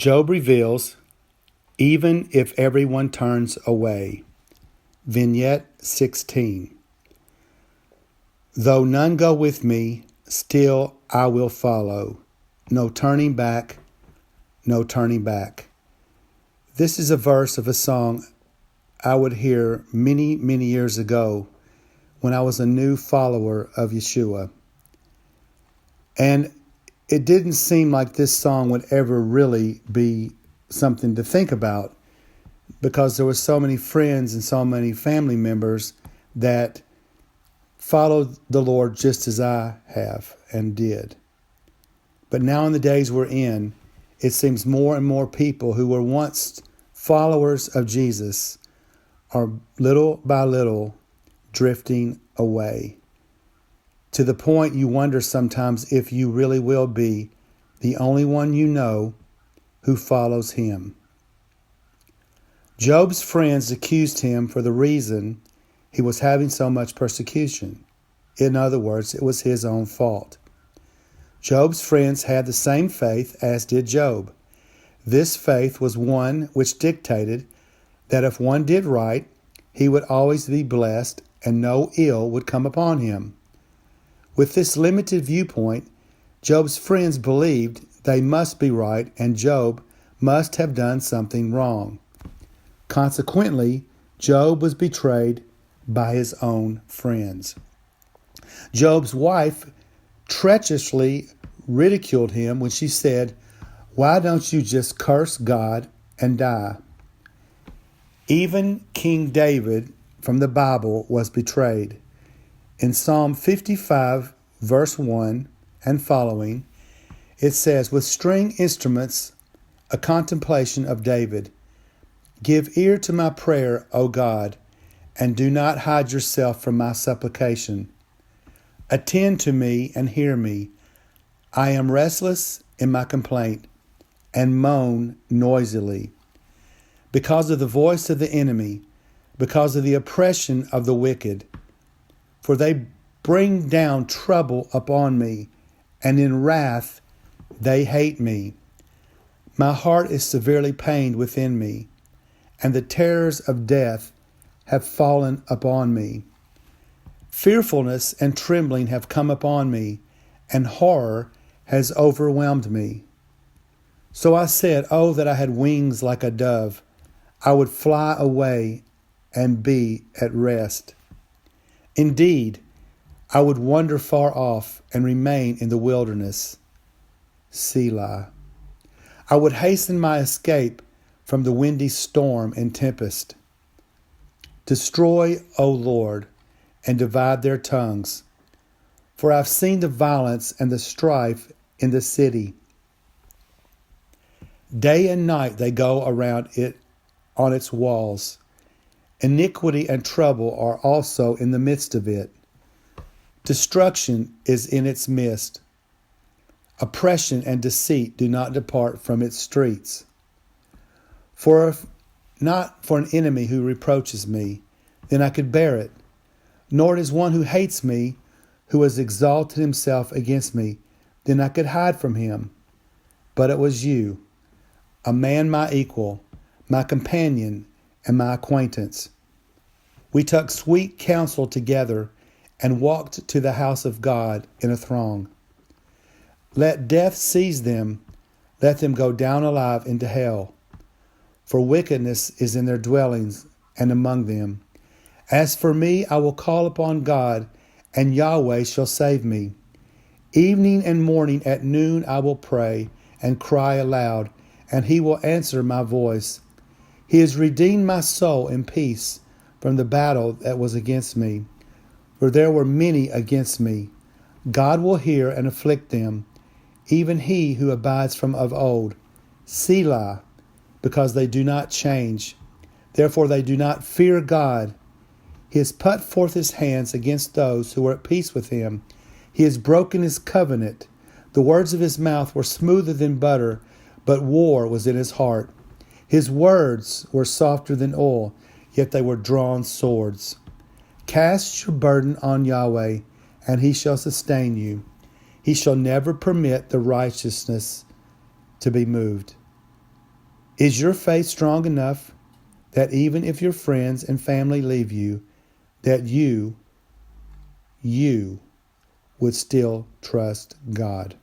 Job reveals, even if everyone turns away. Vignette 16. Though none go with me, still I will follow. No turning back, no turning back. This is a verse of a song I would hear many, many years ago when I was a new follower of Yeshua. And it didn't seem like this song would ever really be something to think about, because there were so many friends and so many family members that followed the Lord just as I have and did. But now in the days we're in, it seems more and more people who were once followers of Jesus are little by little drifting away, to the point you wonder sometimes if you really will be the only one you know who follows him. Job's friends accused him for the reason he was having so much persecution. In other words, it was his own fault. Job's friends had the same faith as did Job. This faith was one which dictated that if one did right, he would always be blessed and no ill would come upon him. With this limited viewpoint, Job's friends believed they must be right and Job must have done something wrong. Consequently, Job was betrayed by his own friends. Job's wife treacherously ridiculed him when she said, "Why don't you just curse God and die?" Even King David from the Bible was betrayed. In Psalm 55, verse 1 and following, it says, "With string instruments, a contemplation of David. Give ear to my prayer, O God, and do not hide yourself from my supplication. Attend to me and hear me. I am restless in my complaint and moan noisily because of the voice of the enemy, because of the oppression of the wicked. For they bring down trouble upon me, and in wrath they hate me. My heart is severely pained within me, and the terrors of death have fallen upon me. Fearfulness and trembling have come upon me, and horror has overwhelmed me. So I said, oh, that I had wings like a dove. I would fly away and be at rest. Indeed, I would wander far off and remain in the wilderness. Selah. I would hasten my escape from the windy storm and tempest. Destroy, O Lord, and divide their tongues. For I've seen the violence and the strife in the city. Day and night they go around it on its walls. Iniquity and trouble are also in the midst of it. Destruction is in its midst. Oppression and deceit do not depart from its streets. For if not for an enemy who reproaches me, then I could bear it. Nor it is one who hates me, who has exalted himself against me, then I could hide from him. But it was you, a man my equal, my companion, and my acquaintance. We took sweet counsel together and walked to the house of God in a throng. Let death seize them, let them go down alive into hell. For wickedness is in their dwellings and among them. As for me, I will call upon God, and Yahweh shall save me. Evening and morning at noon I will pray and cry aloud, and he will answer my voice. He has redeemed my soul in peace from the battle that was against me. For there were many against me. God will hear and afflict them, even he who abides from of old. Selah, because they do not change. Therefore they do not fear God. He has put forth his hands against those who were at peace with him. He has broken his covenant. The words of his mouth were smoother than butter, but war was in his heart. His words were softer than oil, yet they were drawn swords. Cast your burden on Yahweh, and he shall sustain you. He shall never permit the righteousness to be moved. Is your faith strong enough that even if your friends and family leave you, that you would still trust God?